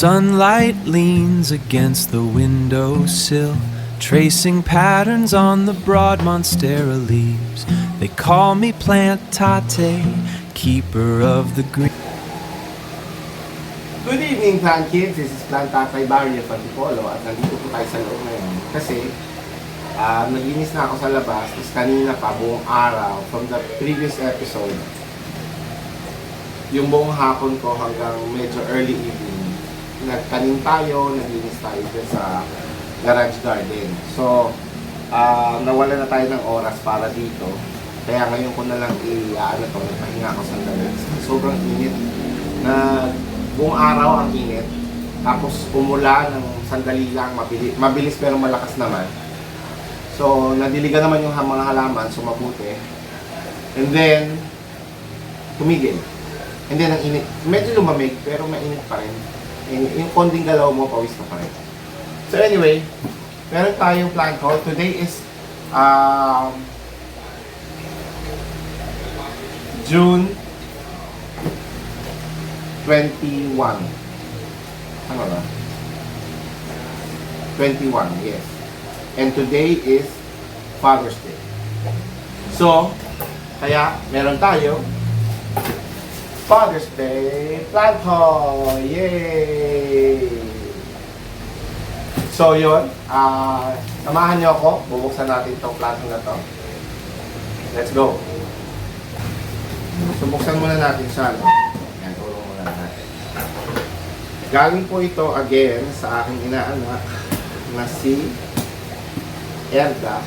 Sunlight leans against the windowsill, tracing patterns on the broad monstera leaves. They call me Plantate, keeper of the green. Good evening, Plant Kids. This is Plantate Barrio Pantipolo at nandito po tayo sa loob ngayon kasi naglinis na ako sa labas. Tapos kanina pa, buong araw, from the previous episode, yung buong hapon ko hanggang medyo early evening, nagtanim tayo, naglinis tayo dyan sa garage garden. So, nawala na tayo ng oras para dito. Kaya ngayon ko na lang nagpahinga ako sandali. Sobrang init na buong araw ang init. Tapos umulan ng sandali lang, mabilis pero malakas naman. So, nadiligan naman yung mga halaman, so mabuti. And then, tumigil. And then, ang init. Medyo lumamig, pero mainit pa rin. Yung konting galaw mo, pawis na pa rin. So anyway, meron tayong plant haul. Today is June 21. Ano ba? 21, yes. And today is Father's Day. So, kaya meron tayo Father's Day plant haul! Yay! So yun, samahan niyo ako. Bubuksan natin itong plant na to. Let's go! So buksan muna natin siya. No? Yan, tulong muna natin. Galing po ito again sa aking inaanak na si Erda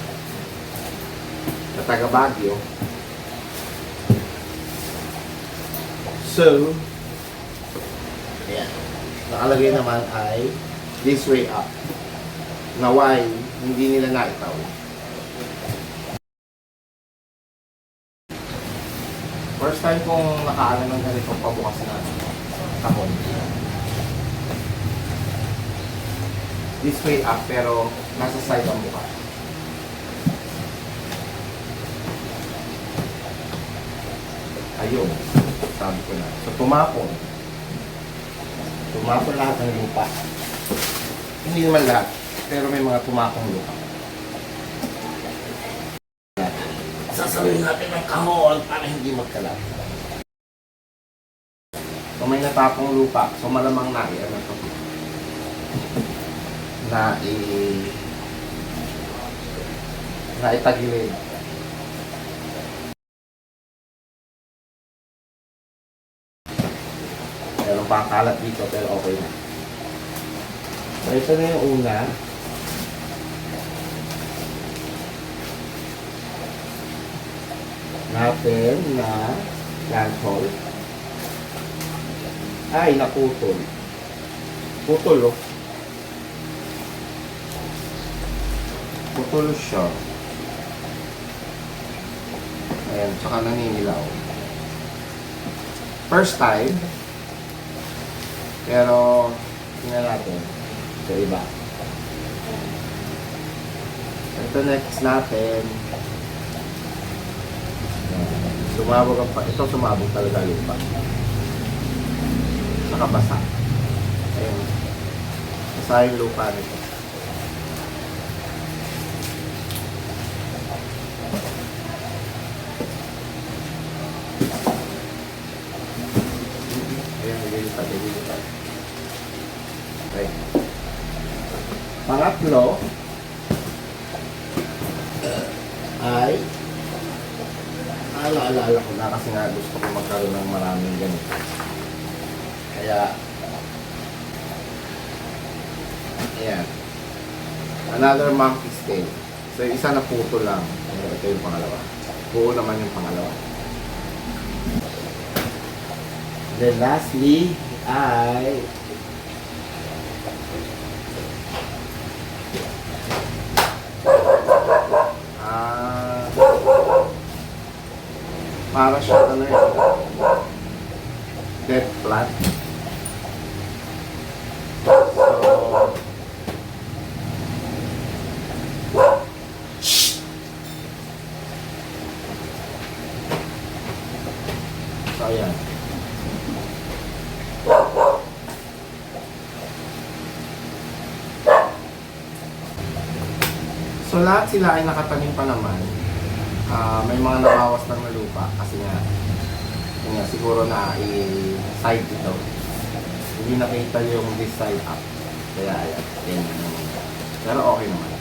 na taga Baguio. So, ayan. Nakalagay naman ay this way up. Naway, hindi nila naitaw. First time kong nakaalam ng ganitong pabukas na kahon. This way up, pero nasa side ang bukas. Ayun. Sabi ko na. So, tumapon. Tumapon lahat ng lupa. Hindi naman lahat, pero may mga tumapong lupa. Sasaluhin natin ng kahon para hindi magkalat. So, may natapong lupa. So, malamang naitagilid. Meron pang kalat dito pero okay na. So ito na yung una. Natin na plant haul. Ay, naputol. Putol, oh. Putol siya. Ayan, tsaka naninilaw. First time. Pero, tingnan natin sa iba. Ito next natin. Sumabog ang ito sumabog talaga lupa. Nakabasa. Ayun. Basa yung lupa nito. Ayun, nililipat. Okay. Pangatlo ay alala ko na kasi nga gusto ko magkaroon ng maraming ganito. Kaya ayan. Another monkey's tail. So isa na puto lang. Ito yung pangalawa. Buo naman yung pangalawa. Then lastly ay para siya dead plant. So ayan. So lahat sila ay nakatanim pa naman. May mga nabawas lang na lupa kasi nga, siguro na i-side ito. Hindi nakita yung this side up. Kaya ayan. Pero okay naman.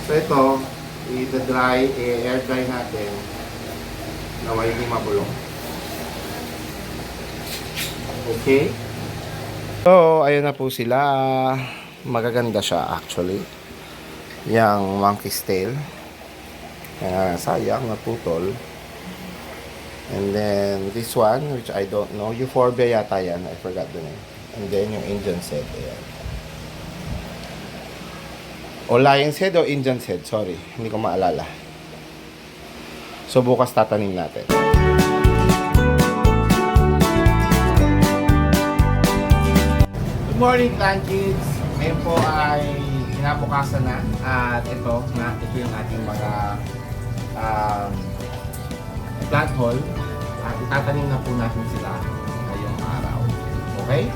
So ito, i-dry, air dry natin. Naway hindi mabulong. Okay. So, ayun na po sila. Magaganda siya actually. Yang monkey's tail. Sayang, naputol. And then, this one, which I don't know. Euphorbia yata yan. I forgot the name. And then, yung Indian's head. Ayan. O lion's head o Indian's head. Sorry, hindi ko maalala. So, bukas tatanim natin. Good morning, plant kids! Ngayon po ay kinabukasan na. At ito yung ating mga plant hole. At itatanim na po natin sila ngayong araw. Okay?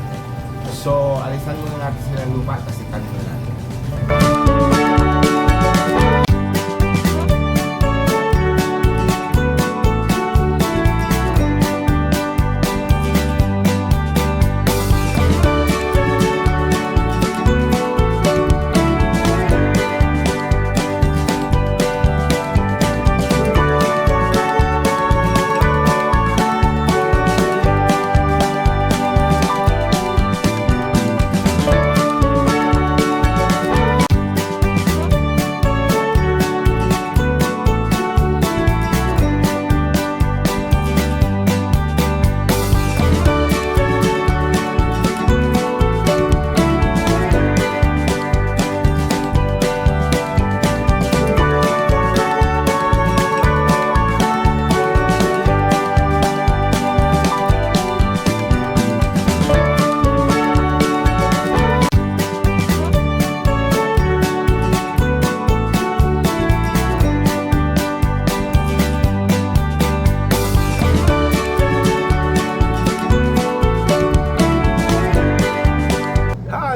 So, alisan muna natin sila ng lupa at itanim na natin.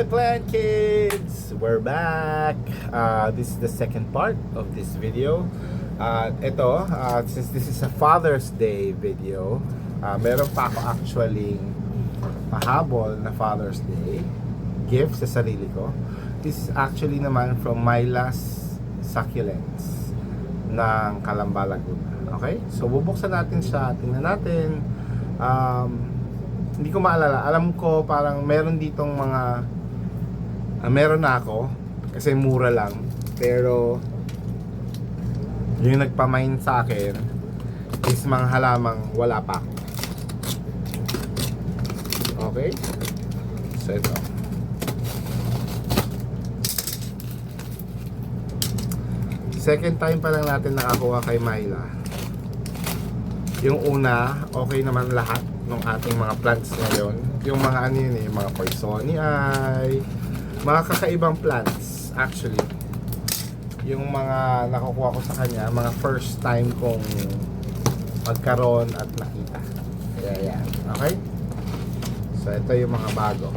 Plant kids, we're back. This is the second part of this video. Since this is a Father's Day video, meron pa ako actually pahabol na Father's Day gift sa sarili ko. This is actually naman from Myla's Succulents ng Calamba, Laguna. Okay? So bubuksan natin siya, tingnan natin. Hindi ko maalala. Alam ko parang meron ditong mga meron na ako kasi mura lang, pero yung nagpamain sa akin is mga halamang wala pa ako. Okay, so ito second time pa lang natin nakakuha kay Myla. Yung una okay naman lahat ng ating mga plants ngayon, yung mga ano yun mga Poisonii, mga kakaibang plants actually. Yung mga nakukuha ko sa kanya, mga first time kong magkaroon at nakita. Kaya yan, okay? So ito yung mga bago.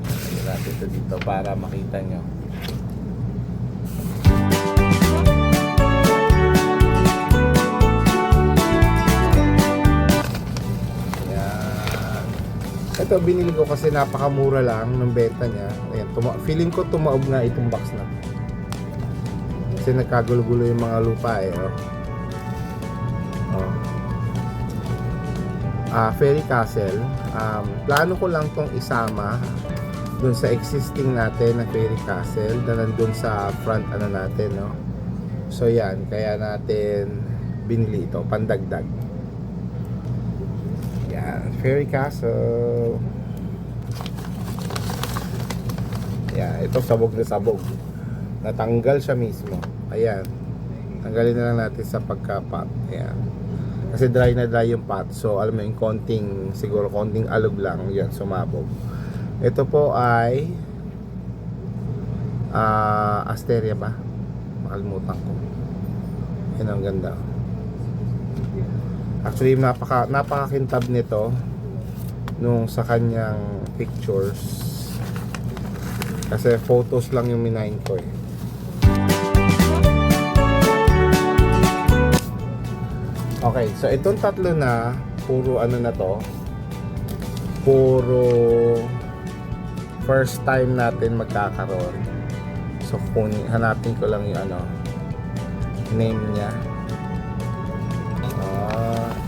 Lagyan natin ito dito para makita nyo. Ito binili ko kasi napakamura lang ng benta niya. Ayan, feeling ko tumaob nga itong box na. Kasi nagkagulo-gulo yung mga lupa Fairy Castle. Plano ko lang tong isama dun sa existing natin na Fairy Castle na nandun sa front natin, no? So yan, kaya natin binili ito, pandagdag. Fairy Castle. Ito sabog na sabog. Natanggal siya mismo. Ayan. Tanggalin na lang natin sa pagka-pot. Ayan. Kasi dry na dry yung pot. So, alam mo yung siguro konting alog lang. Yan, sumabog. Ito po ay Asteria ba? Makalimutan ko. Yan ang ganda. Actually, napakakintab nito nung sa kanyang pictures. Kasi photos lang yung minain ko eh. Okay, so itong tatlo na, puro ano na to, puro first time natin magkakaroon. So hanapin ko lang yung ano, name niya.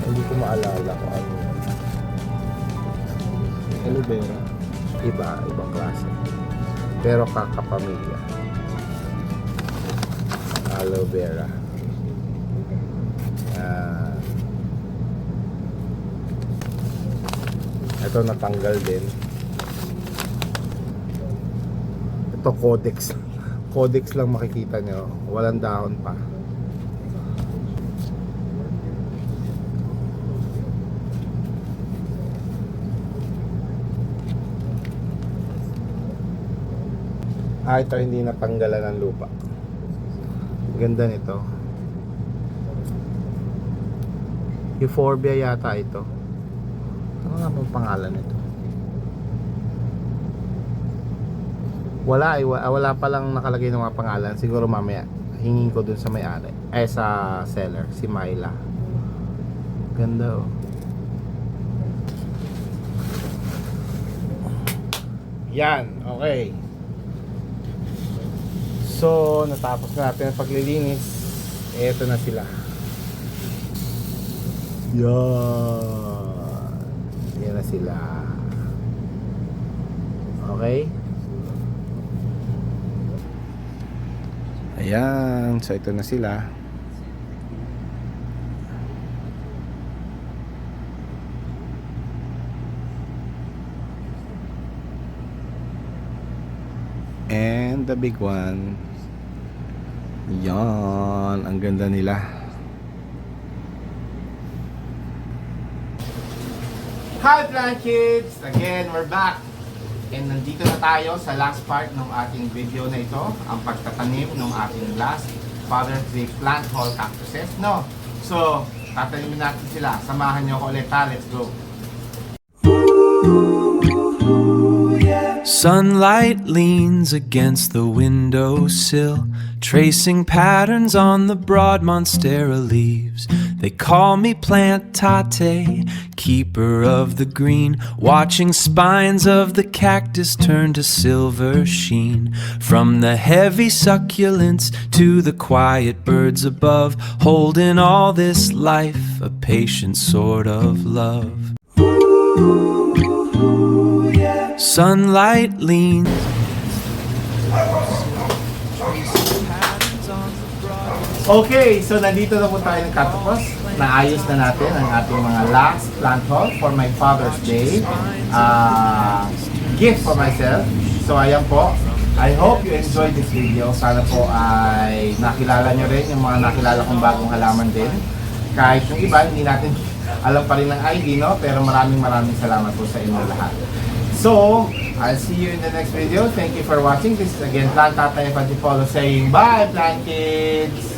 Hindi ko maalala kung ano yun. Ano ba yun? Ibang klase. Pero kakapamilya. Aloe vera. Ito natanggal din. Ito codex. Codex lang makikita nyo. Walang dahon pa. Ito hindi natanggalan ng lupa. Ganda nito. Euphorbia yata ito. Ano nga bang pangalan nito? Wala pa lang nakalagay ng mga pangalan. Siguro mamaya hingin ko dun sa may-ari. Sa seller, si Myla. Ganda oh. Yan, okay. So, natapos na natin ang paglilinis. Eto na sila. Yan na sila. Okay? Ayan. So, ito na sila. And the big one. Yan, ang ganda nila. Hi Plant Kids! Again, we're back. And nandito na tayo sa last part ng ating video na ito, ang pagtatanim ng ating last Father's Day plant haul cactuses, no? So, tatanimin natin sila. Samahan niyo ako ulit ha. Let's go! Sunlight leans against the windowsill, tracing patterns on the broad monstera leaves. They call me Plant Tate, keeper of the green, watching spines of the cactus turn to silver sheen. From the heavy succulents to the quiet birds above, holding all this life, a patient sort of love. Sunlight leans. Okay, so nandito na po tayo ng katapos. Naayos na natin ang ating mga last plant haul for my Father's Day gift for myself. So ayan po, I hope you enjoyed this video. Sana po ay nakilala nyo rin yung mga nakilala kong bagong halaman din. Kahit yung iba, hindi natin alam pa rin ng ID, no? Pero maraming salamat po sa inyo lahat. So, I'll see you in the next video. Thank you for watching. This is again Plant Tatay Pantipolo saying bye, Plant Kids!